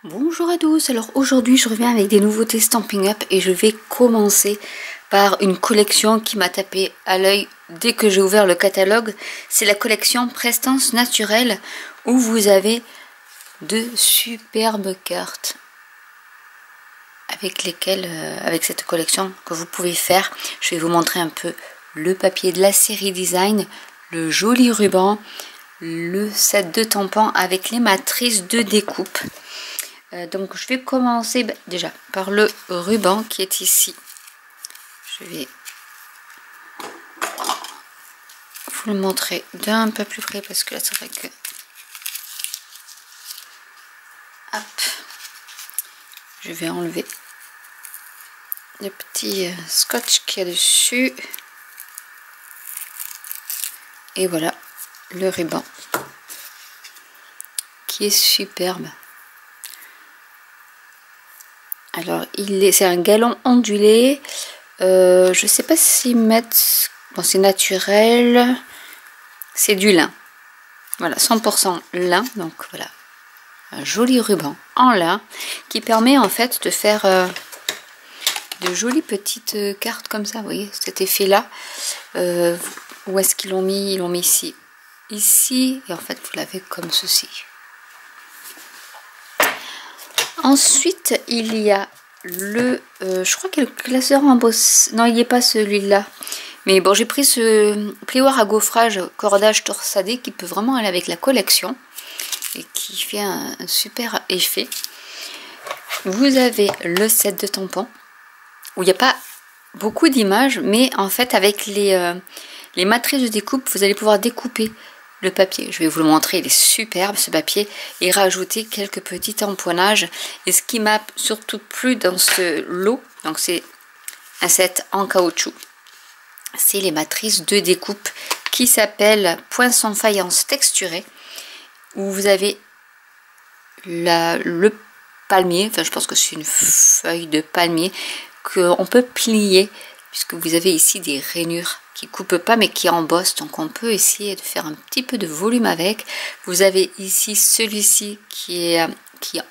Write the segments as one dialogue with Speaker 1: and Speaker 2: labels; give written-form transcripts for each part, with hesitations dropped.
Speaker 1: Bonjour à tous, alors aujourd'hui je reviens avec des nouveautés Stampin' Up et je vais commencer par une collection qui m'a tapé à l'œil dès que j'ai ouvert le catalogue. C'est la collection Prestance Naturelle où vous avez de superbes cartes avec lesquelles, avec cette collection que vous pouvez faire. Je vais vous montrer un peu le papier de la série Design, le joli ruban, le set de tampons avec les matrices de découpe. Donc je vais commencer déjà par le ruban qui est ici. Je vais vous le montrer d'un peu plus près parce que là c'est vrai que... Hop. Je vais enlever le petit scotch qu'il y a dessus. Et voilà le ruban qui est superbe. Alors, c'est un galon ondulé. Je sais pas s'ils mettent... Bon, c'est naturel. C'est du lin. Voilà, 100% lin. Donc, voilà. Un joli ruban en lin qui permet en fait de faire de jolies petites cartes comme ça. Vous voyez, cet effet-là. Où est-ce qu'ils l'ont mis? Ils l'ont mis ici. Ici. Et en fait, vous l'avez comme ceci. Ensuite, il y a le... je crois qu'il y a le classeur en bosse. Non, il n'y est pas celui-là. Mais bon, j'ai pris ce plioir à gaufrage cordage torsadé qui peut vraiment aller avec la collection. Et qui fait un super effet. Vous avez le set de tampons. Où il n'y a pas beaucoup d'images. Mais en fait, avec les matrices de découpe, vous allez pouvoir découper le papier. Je vais vous le montrer, il est superbe ce papier, et rajouter quelques petits tamponnages. Et ce qui m'a surtout plu dans ce lot, donc c'est un set en caoutchouc, c'est les matrices de découpe qui s'appellent Poinçon faïence texturé, où vous avez le palmier, enfin je pense que c'est une feuille de palmier qu'on peut plier, puisque vous avez ici des rainures qui coupent pas mais qui embossent, donc on peut essayer de faire un petit peu de volume avec. Vous avez ici celui-ci qui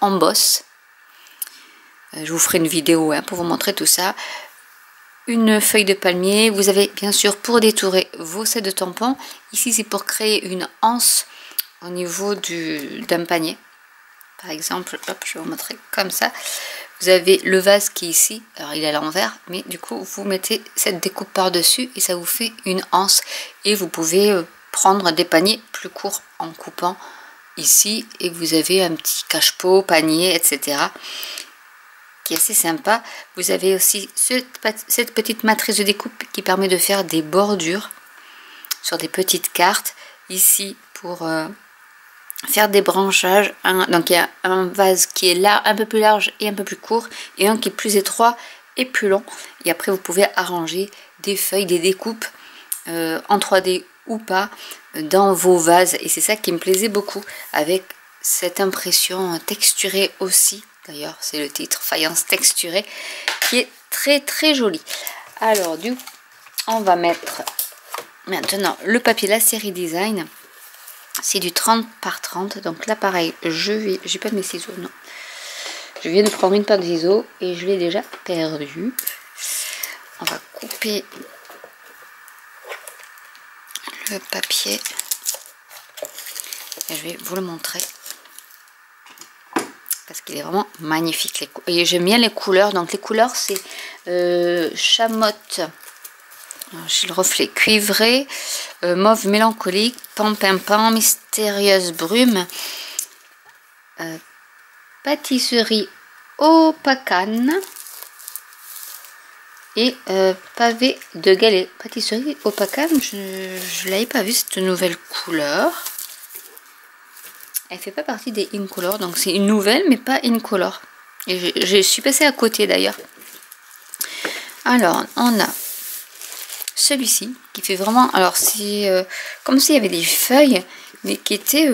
Speaker 1: embosse. Je vous ferai une vidéo pour vous montrer tout ça. Une feuille de palmier. Vous avez bien sûr pour détourer vos sets de tampons. Ici c'est pour créer une anse au niveau d'un panier. Par exemple, hop, je vais vous montrer comme ça. Vous avez le vase qui est ici, alors il est à l'envers, mais du coup vous mettez cette découpe par dessus et ça vous fait une anse. Et vous pouvez prendre des paniers plus courts en coupant ici, et vous avez un petit cache-pot, panier, etc. qui est assez sympa. Vous avez aussi cette petite matrice de découpe qui permet de faire des bordures sur des petites cartes. Ici pour... faire des branchages, donc il y a un vase qui est là, un peu plus large et un peu plus court, et un qui est plus étroit et plus long. Et après vous pouvez arranger des feuilles, des découpes en 3D ou pas dans vos vases, et c'est ça qui me plaisait beaucoup avec cette impression texturée aussi. D'ailleurs c'est le titre, faïence texturée, qui est très très joli. Alors du coup on va mettre maintenant le papier la série Design. C'est du 30 par 30, donc là pareil, j'ai pas mes ciseaux, non. Je viens de prendre une paire de ciseaux et je l'ai déjà perdu. On va couper le papier et je vais vous le montrer parce qu'il est vraiment magnifique. Et j'aime bien les couleurs, donc les couleurs c'est chamotte. J'ai le reflet cuivré, mauve mélancolique, pan-pimpin, mystérieuse brume, pâtisserie opacane et pavé de galets. Pâtisserie opacane, je ne l'avais pas vu cette nouvelle couleur. Elle fait pas partie des Incolor, donc c'est une nouvelle mais pas Incolor. Et je suis passée à côté d'ailleurs. Alors on a celui-ci qui fait vraiment, alors c'est comme s'il y avait des feuilles mais qui étaient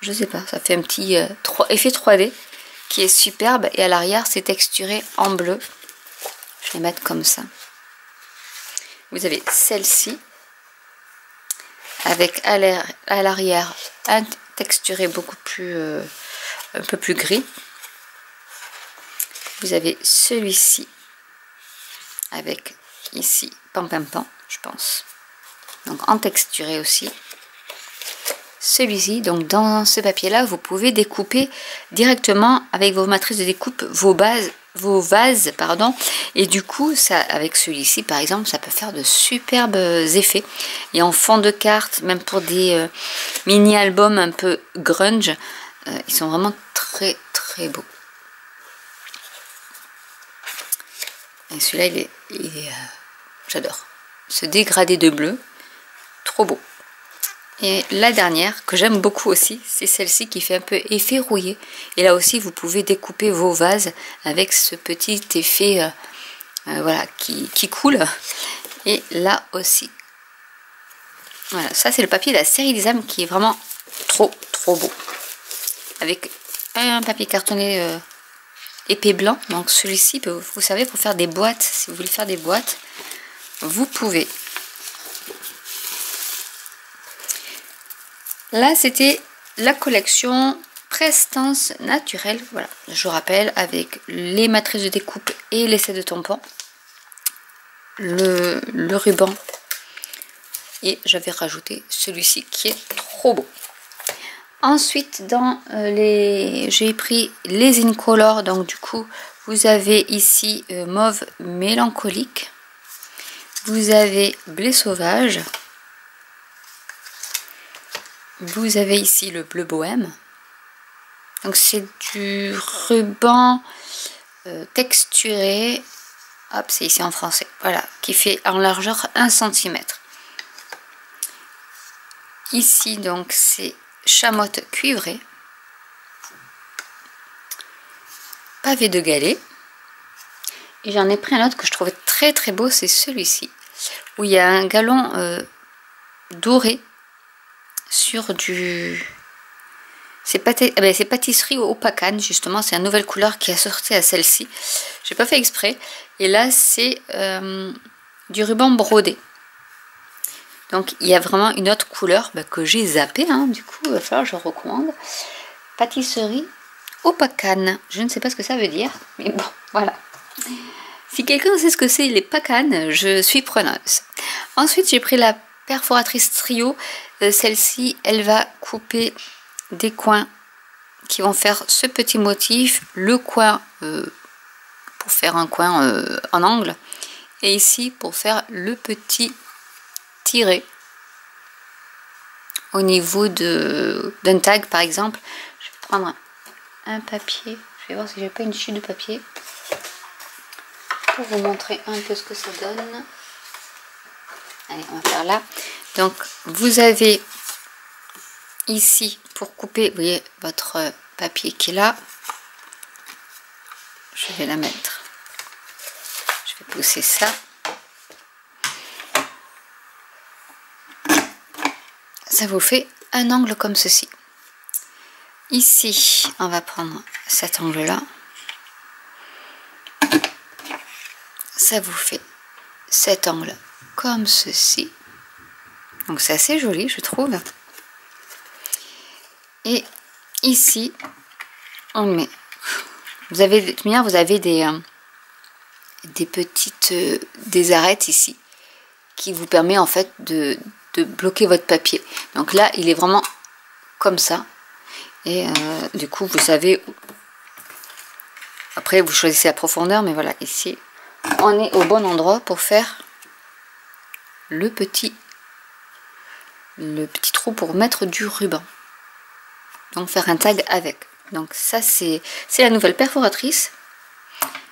Speaker 1: je sais pas, ça fait un petit effet 3D qui est superbe, et à l'arrière c'est texturé en bleu. Je vais mettre comme ça. Vous avez celle-ci avec à l'arrière un texturé beaucoup plus un peu plus gris. Vous avez celui-ci avec ici pan pan pan, je pense. Donc en texturé aussi. Celui-ci, donc dans ce papier là, vous pouvez découper directement avec vos matrices de découpe vos vases, pardon, et du coup ça, avec celui-ci par exemple, ça peut faire de superbes effets. Et en fond de carte, même pour des mini albums un peu grunge, ils sont vraiment très très beaux. Et celui-là il est j'adore ce dégradé de bleu, trop beau. Et la dernière que j'aime beaucoup aussi, c'est celle-ci qui fait un peu effet rouillé. Et là aussi, vous pouvez découper vos vases avec ce petit effet voilà, qui coule. Et là aussi. Voilà, ça c'est le papier de la série des âmes qui est vraiment trop beau. Avec un papier cartonné épais blanc. Donc celui-ci, vous savez, pour faire des boîtes, si vous voulez faire des boîtes, vous pouvez. Là, c'était la collection Prestance naturelle. Voilà, je vous rappelle, avec les matrices de découpe et les sets de tampons, le ruban. Et j'avais rajouté celui-ci qui est trop beau. Ensuite, dans j'ai pris les Incolor. Donc, du coup, vous avez ici mauve mélancolique. Vous avez blé sauvage. Vous avez ici le bleu bohème. Donc c'est du ruban texturé. Hop, c'est ici en français. Voilà, qui fait en largeur 1 cm. Ici, donc, c'est chamotte cuivrée. Pavé de galets. Et j'en ai pris un autre que je trouvais très très beau, c'est celui-ci. Où il y a un galon doré. Sur du... C'est pâtisserie au pacane, justement. C'est une nouvelle couleur qui a sorti à celle-ci. J'ai pas fait exprès. Et là, c'est du ruban brodé. Donc, il y a vraiment une autre couleur que j'ai zappé. Hein. Du coup, il va falloir que je recommande. Pâtisserie au pacane. Je ne sais pas ce que ça veut dire. Mais bon, voilà. Si quelqu'un sait ce que c'est les pacanes, je suis preneuse. Ensuite, j'ai pris la perforatrice trio. Celle-ci, elle va couper des coins qui vont faire ce petit motif, le coin pour faire un coin en angle, et ici pour faire le petit tiré au niveau d'un tag par exemple. Je vais prendre un papier, je vais voir si j'ai pas une chute de papier pour vous montrer un peu ce que ça donne. Allez, on va faire là. Donc, vous avez ici, pour couper, vous voyez, votre papier qui est là. Je vais la mettre. Je vais pousser ça. Ça vous fait un angle comme ceci. Ici, on va prendre cet angle-là. Ça vous fait cet angle comme ceci. Donc c'est assez joli, je trouve. Et ici, on le met. Vous avez des petites des arêtes ici qui vous permet en fait de bloquer votre papier. Donc là, il est vraiment comme ça. Et du coup, vous savez. Après, vous choisissez la profondeur, mais voilà, ici, on est au bon endroit pour faire le petit trou pour mettre du ruban. Donc faire un tag avec. Donc ça c'est la nouvelle perforatrice.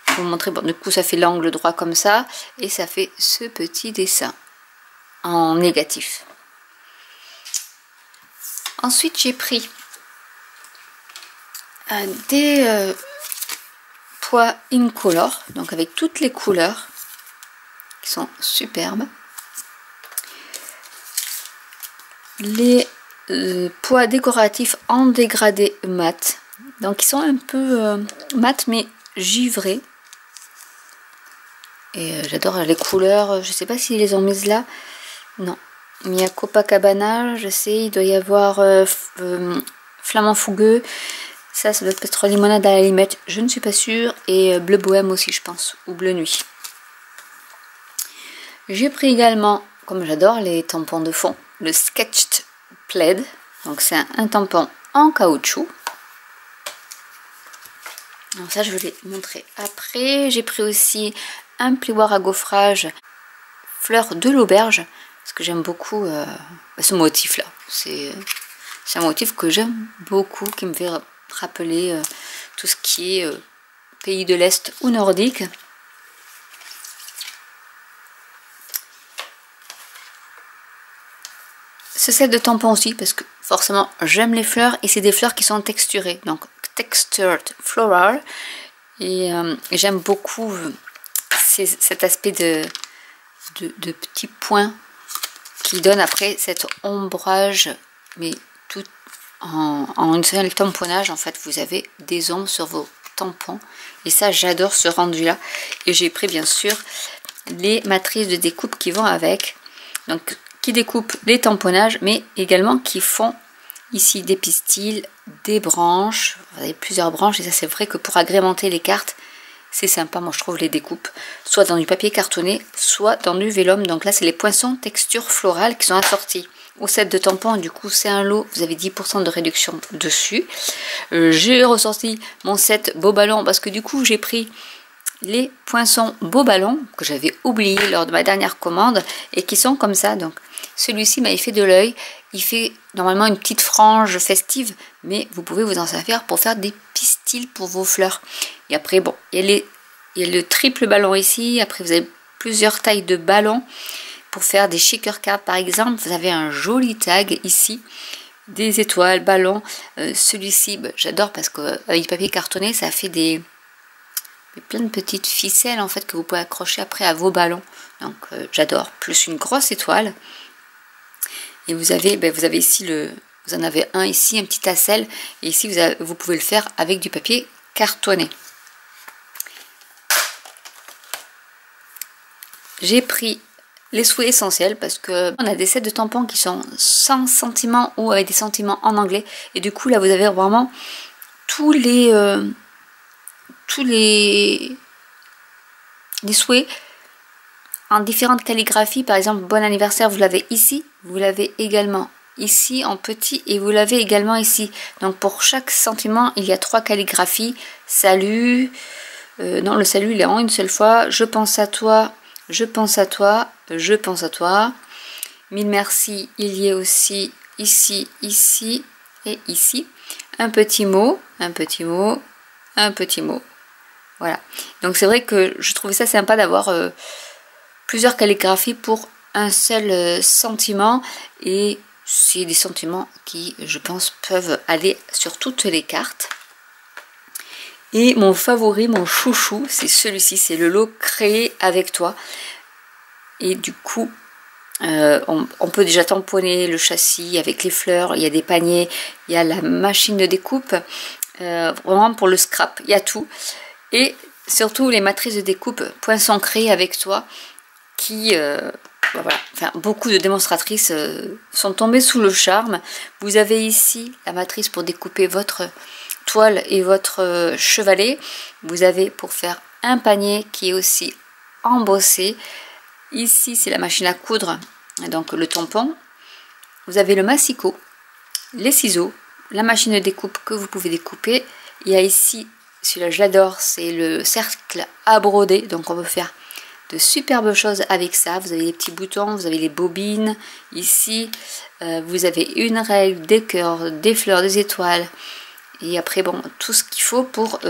Speaker 1: Je vais vous montrer. Bon, du coup ça fait l'angle droit comme ça et ça fait ce petit dessin en négatif. Ensuite j'ai pris des pois Incolor, donc avec toutes les couleurs qui sont superbes. Les pois décoratifs en dégradé mat, donc ils sont un peu mat mais givrés. Et j'adore les couleurs. Je sais pas s'ils les ont mises là. Non. Il y a Copacabana, je sais. Il doit y avoir Flamand Fougueux. Ça doit être limonade à la limette, je ne suis pas sûre. Et bleu bohème aussi, je pense, ou bleu nuit. J'ai pris également, comme j'adore les tampons de fond, le Sketched Plaid. Donc c'est un tampon en caoutchouc. Donc ça, je vous l'ai montré après. J'ai pris aussi un plioir à gaufrage fleur de l'auberge. Parce que j'aime beaucoup ce motif-là. C'est un motif que j'aime beaucoup, qui me fait rappeler tout ce qui est pays de l'Est ou nordique. Ce set de tampons aussi, parce que forcément j'aime les fleurs et c'est des fleurs qui sont texturées, donc textured floral. Et j'aime beaucoup cet aspect de petits points qui donne après cet ombrage, mais tout en une seule tamponnage. En fait, vous avez des ombres sur vos tampons et ça, j'adore ce rendu là. Et j'ai pris bien sûr les matrices de découpe qui vont avec, donc qui découpent les tamponnages, mais également qui font ici des pistils, des branches. Vous avez plusieurs branches et ça, c'est vrai que pour agrémenter les cartes, c'est sympa, moi je trouve les découpes, soit dans du papier cartonné, soit dans du vélum. Donc là, c'est les poinçons texture florale qui sont assortis au set de tampons. Du coup, c'est un lot, vous avez 10% de réduction dessus. J'ai ressorti mon set beau ballon parce que du coup, j'ai pris les poinçons beau ballon que j'avais oublié lors de ma dernière commande et qui sont comme ça. Donc celui-ci m'avait fait de l'œil. Il fait normalement une petite frange festive, mais vous pouvez vous en servir pour faire des pistils pour vos fleurs. Et après, bon, il y a le triple ballon ici. Après, vous avez plusieurs tailles de ballons pour faire des shaker cards par exemple. Vous avez un joli tag ici, des étoiles, ballons. Celui-ci, bah, j'adore parce qu'avec du papier cartonné, ça fait plein de petites ficelles en fait que vous pouvez accrocher après à vos ballons. Donc j'adore. Plus une grosse étoile. Et vous avez ici vous en avez un ici, un petit tassel, et ici vous pouvez le faire avec du papier cartonné. J'ai pris les souhaits essentiels parce que on a des sets de tampons qui sont sans sentiments ou avec des sentiments en anglais, et du coup là vous avez vraiment tous les souhaits en différentes calligraphies. Par exemple, bon anniversaire, vous l'avez ici, vous l'avez également ici en petit et vous l'avez également ici. Donc pour chaque sentiment, il y a 3 calligraphies. Salut, non, le salut il est en une seule fois. Je pense à toi, je pense à toi, je pense à toi. Mille merci, il y a aussi ici, ici et ici. Un petit mot, un petit mot, un petit mot. Voilà. Donc c'est vrai que je trouvais ça sympa d'avoir plusieurs calligraphies pour un seul sentiment, et c'est des sentiments qui, je pense, peuvent aller sur toutes les cartes. Et mon favori, mon chouchou, c'est celui-ci, c'est le lot créé avec toi. Et du coup, on peut déjà tamponner le châssis avec les fleurs, il y a des paniers, il y a la machine de découpe, vraiment pour le scrap, il y a tout. Et surtout les matrices de découpe poinçon créé avec toi, qui voilà, enfin, beaucoup de démonstratrices sont tombées sous le charme. Vous avez ici la matrice pour découper votre toile et votre chevalet. Vous avez pour faire un panier qui est aussi embossé. Ici c'est la machine à coudre, donc le tampon. Vous avez le massicot, les ciseaux, la machine de découpe que vous pouvez découper. Il y a ici, celui-là je l'adore, c'est le cercle à broder, donc on peut faire de superbes choses avec ça. Vous avez les petits boutons, vous avez les bobines ici, vous avez une règle, des cœurs, des fleurs, des étoiles, et après bon, tout ce qu'il faut pour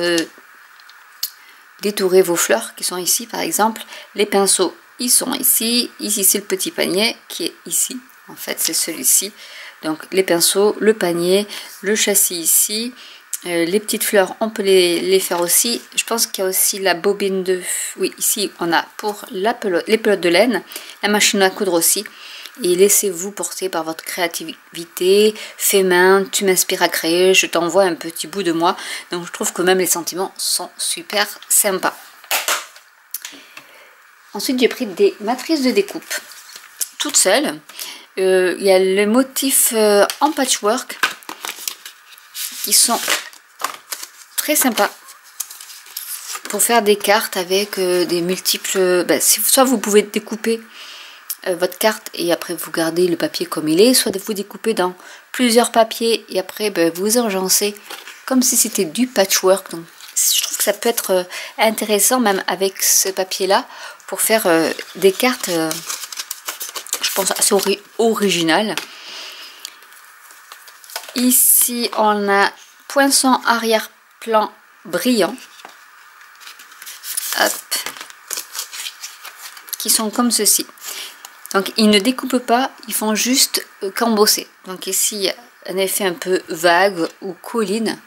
Speaker 1: détourer vos fleurs qui sont ici. Par exemple, les pinceaux, ils sont ici, ici c'est le petit panier qui est ici, en fait c'est celui-ci. Donc les pinceaux, le panier, le châssis ici. Les petites fleurs, on peut les faire aussi. Je pense qu'il y a aussi la bobine de... Oui, ici, on a pour les pelotes de laine, la machine à coudre aussi. Et laissez-vous porter par votre créativité. Fais main, tu m'inspires à créer, je t'envoie un petit bout de moi. Donc, je trouve que même les sentiments sont super sympas. Ensuite, j'ai pris des matrices de découpe toutes seules. Il y a les motifs en patchwork qui sont très sympa pour faire des cartes avec des multiples... soit vous pouvez découper votre carte et après vous gardez le papier comme il est, soit vous découpez dans plusieurs papiers et après vous agencez comme si c'était du patchwork. Donc, je trouve que ça peut être intéressant même avec ce papier là pour faire des cartes je pense assez originales. Ici on a poinçon arrière-plan brillant, hop, qui sont comme ceci. Donc ils ne découpent pas, ils font juste qu'embosser. Donc ici il y a un effet un peu vague ou colline.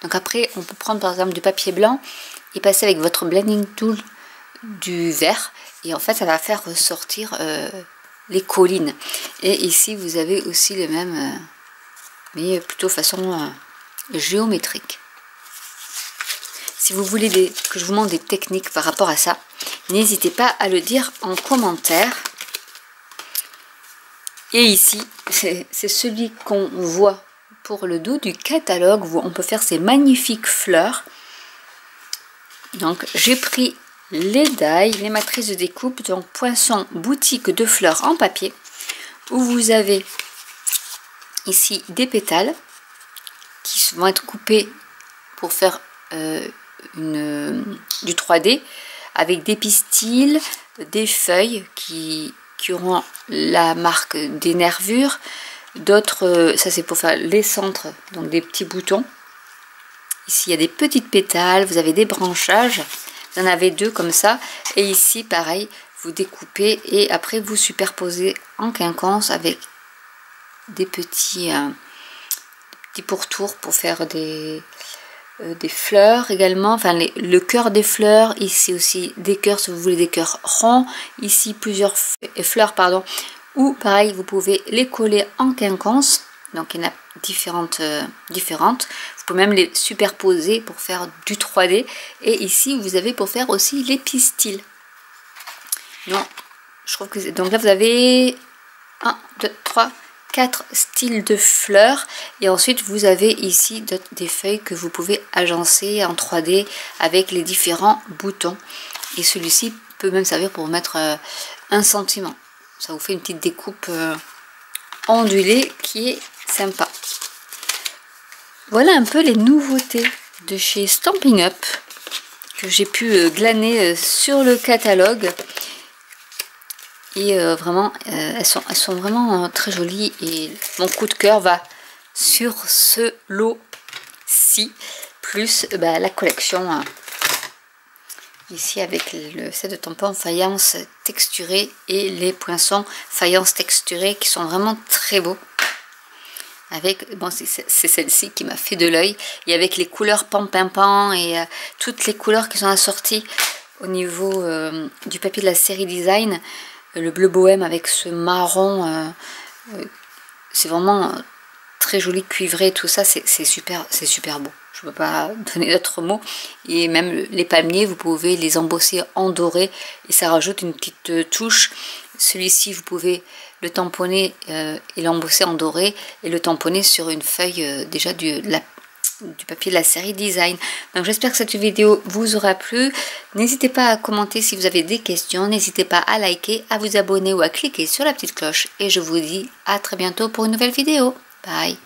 Speaker 1: Donc après on peut prendre par exemple du papier blanc et passer avec votre blending tool du vert et en fait ça va faire ressortir les collines. Et ici vous avez aussi le même mais plutôt façon géométrique. Si vous voulez que je vous montre des techniques par rapport à ça, n'hésitez pas à le dire en commentaire. Et ici, c'est celui qu'on voit pour le dos du catalogue où on peut faire ces magnifiques fleurs. Donc j'ai pris les die, les matrices de découpe, donc Poinçon boutique de fleurs en papier, où vous avez ici des pétales qui vont être coupés pour faire du 3D avec des pistils, des feuilles qui auront la marque des nervures, d'autres, ça c'est pour faire les centres, donc des petits boutons. Ici il y a des petites pétales, vous avez des branchages, vous en avez deux comme ça, et ici pareil, vous découpez et après vous superposez en quinconce avec des petits pourtours pour faire des fleurs également, enfin le cœur des fleurs, ici aussi des cœurs si vous voulez des cœurs ronds, ici plusieurs fleurs pardon, ou pareil vous pouvez les coller en quinconce, donc il y en a différentes, vous pouvez même les superposer pour faire du 3D, et ici vous avez pour faire aussi les pistils. Non, je trouve que donc là vous avez 1, 2, 3, 4 styles de fleurs et ensuite vous avez ici des feuilles que vous pouvez agencer en 3D avec les différents boutons, et celui-ci peut même servir pour mettre un sentiment, ça vous fait une petite découpe ondulée qui est sympa. Voilà un peu les nouveautés de chez Stampin' Up que j'ai pu glaner sur le catalogue. Et vraiment, elles sont vraiment très jolies. Et mon coup de cœur va sur ce lot-ci, plus la collection ici avec le set de tampons faïence texturée et les poinçons faïence texturée qui sont vraiment très beaux. Avec, bon, c'est celle-ci qui m'a fait de l'œil. Et avec les couleurs pan-pin-pan et toutes les couleurs qui sont assorties au niveau du papier de la série design. Le bleu bohème avec ce marron, c'est vraiment très joli, cuivré, tout ça, c'est super beau. Je ne peux pas donner d'autres mots. Et même les palmiers, vous pouvez les embosser en doré et ça rajoute une petite touche. Celui-ci, vous pouvez le tamponner et l'embosser en doré et le tamponner sur une feuille déjà du papier de la série design. Donc j'espère que cette vidéo vous aura plu. N'hésitez pas à commenter si vous avez des questions, n'hésitez pas à liker, à vous abonner ou à cliquer sur la petite cloche, et je vous dis à très bientôt pour une nouvelle vidéo. Bye.